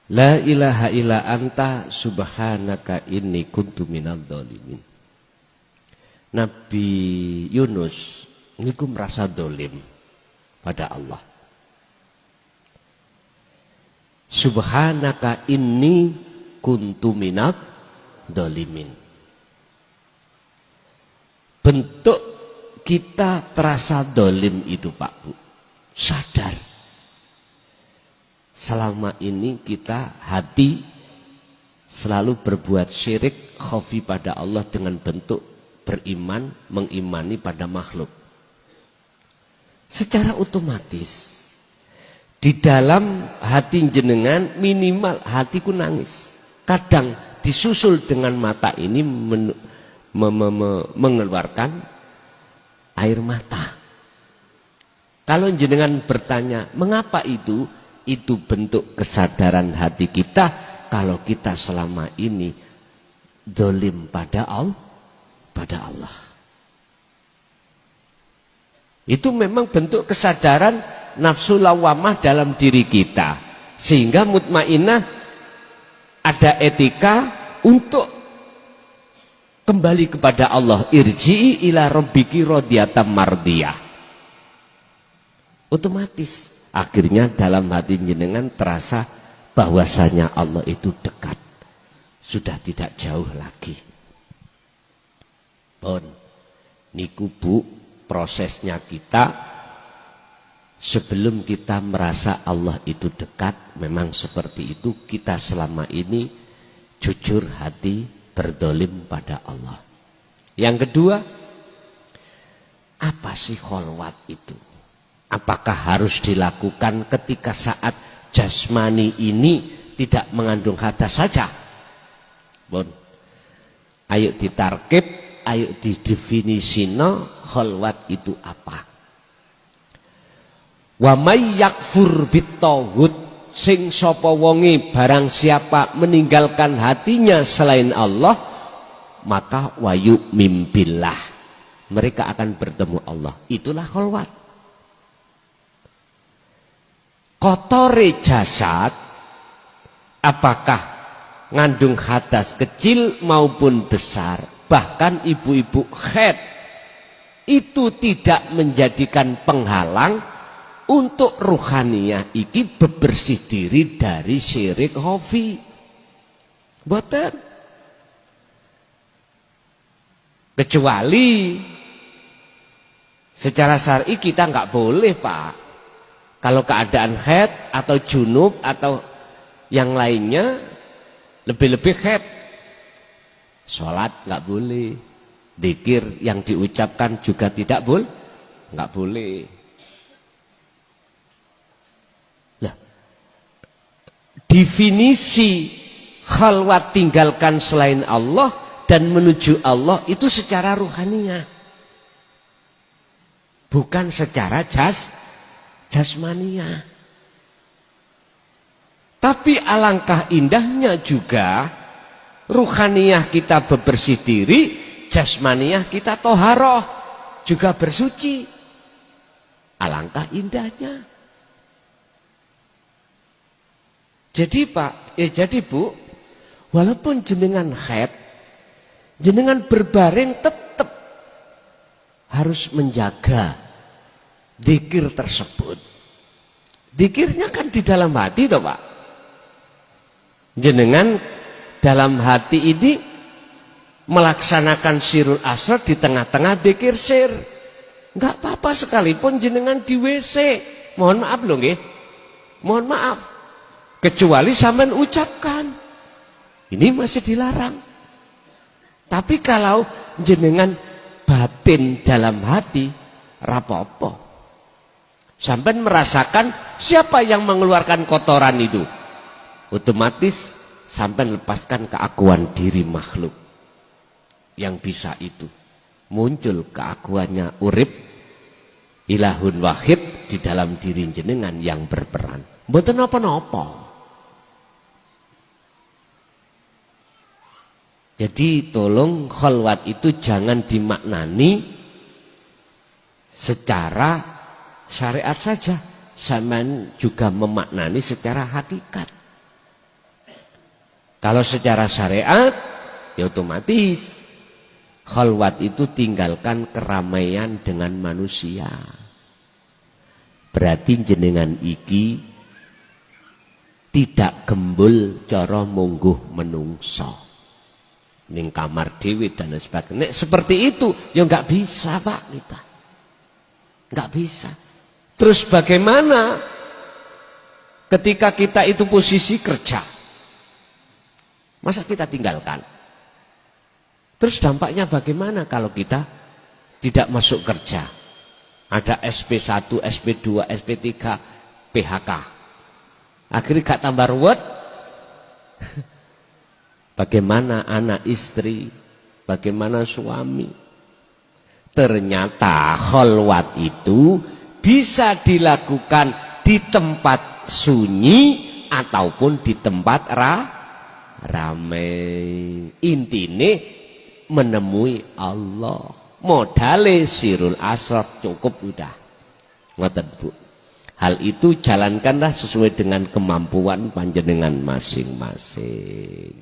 La ilaha illa anta subhanaka inni kuntu minadh dhalimin. Nabi Yunus niku merasa dolim pada Allah. Subhanaka inni kuntu minadh dhalimin. Bentuk kita terasa dolim itu Pak Bu, sadar selama ini kita hati selalu berbuat syirik, khafi pada Allah dengan bentuk beriman, mengimani pada makhluk. Secara otomatis di dalam hati jenengan minimal hatiku nangis. Kadang disusul dengan mata ini mengeluarkan air mata. Kalau jenengan bertanya, mengapa itu? Itu bentuk kesadaran hati kita kalau kita selama ini dolim pada Allah. Itu memang bentuk kesadaran nafsu lawamah dalam diri kita. Sehingga mutmainah ada etika untuk kembali kepada Allah. Irji'i ila rabbiki radiyatan mardiyah. Otomatis akhirnya dalam hati jenengan terasa bahwasanya Allah itu dekat, sudah tidak jauh lagi. Pun niku Bu, prosesnya kita sebelum kita merasa Allah itu dekat, memang seperti itu. Kita selama ini jujur hati berdolim pada Allah. Yang kedua, apa sih kholwat itu? Apakah harus dilakukan ketika saat jasmani ini tidak mengandung hadas saja? Bon. Ayo ditarkib, ayo didefinisino kholwat itu apa? Wa may yakfur bittauhid, sing sapa wonge barang siapa meninggalkan hatinya selain Allah, maka wayu mimbillah, mereka akan bertemu Allah. Itulah kholwat. Kotore jasad, apakah ngandung hadas kecil maupun besar, bahkan ibu-ibu haid, itu tidak menjadikan penghalang untuk ruhaniyah iki bebersih diri dari syirik khafi. Boten. Kecuali secara syar'i kita nggak boleh Pak. Kalau keadaan haid atau junub atau yang lainnya, lebih-lebih haid, sholat nggak boleh, dzikir yang diucapkan juga tidak boleh, nggak boleh. Lah, definisi khalwat tinggalkan selain Allah dan menuju Allah itu secara ruhaniyah, bukan secara jasmania. Tapi alangkah indahnya juga ruhaniyah kita bebersih diri, jasmaniyah kita toharoh juga bersuci. Alangkah indahnya. Jadi Pak, jadi Bu, walaupun jenengan haid, jenengan berbaring tetap harus menjaga dzikir tersebut. Dzikirnya kan di dalam hati toh Pak. Jenengan dalam hati ini melaksanakan sirul asrar di tengah-tengah dzikir sir. Enggak apa-apa sekalipun jenengan di WC. Mohon maaf loh nggih. Mohon maaf. Kecuali sampean ucapkan. Ini masih dilarang. Tapi kalau jenengan batin dalam hati, rapopo. Sampai merasakan siapa yang mengeluarkan kotoran itu, otomatis sampai lepaskan keakuan diri makhluk. Yang bisa itu muncul keakuannya urip ilahun wahid di dalam diri jenengan yang berperan. Mboten napa-napa. Jadi tolong khalwat itu jangan dimaknani secara syariat saja, sampean juga memaknani secara hakikat. Kalau secara syariat ya otomatis khalwat itu tinggalkan keramaian dengan manusia. Berarti jenengan iki tidak gembul cara mungguh menungso ning kamar dewi dan sebagainya. Nek seperti itu ya nggak bisa Pak, kita nggak bisa. Terus bagaimana ketika kita itu posisi kerja, masa kita tinggalkan? Terus dampaknya bagaimana kalau kita tidak masuk kerja? Ada SP1, SP2, SP3, PHK. Akhirnya gak tambah ruwet. Bagaimana anak istri? Bagaimana suami? Ternyata khalwat itu bisa dilakukan di tempat sunyi ataupun di tempat ramai. Intine menemui Allah. Modale sirul asrar cukup udah. Ngoten Bu. Hal itu jalankanlah sesuai dengan kemampuan panjenengan masing-masing.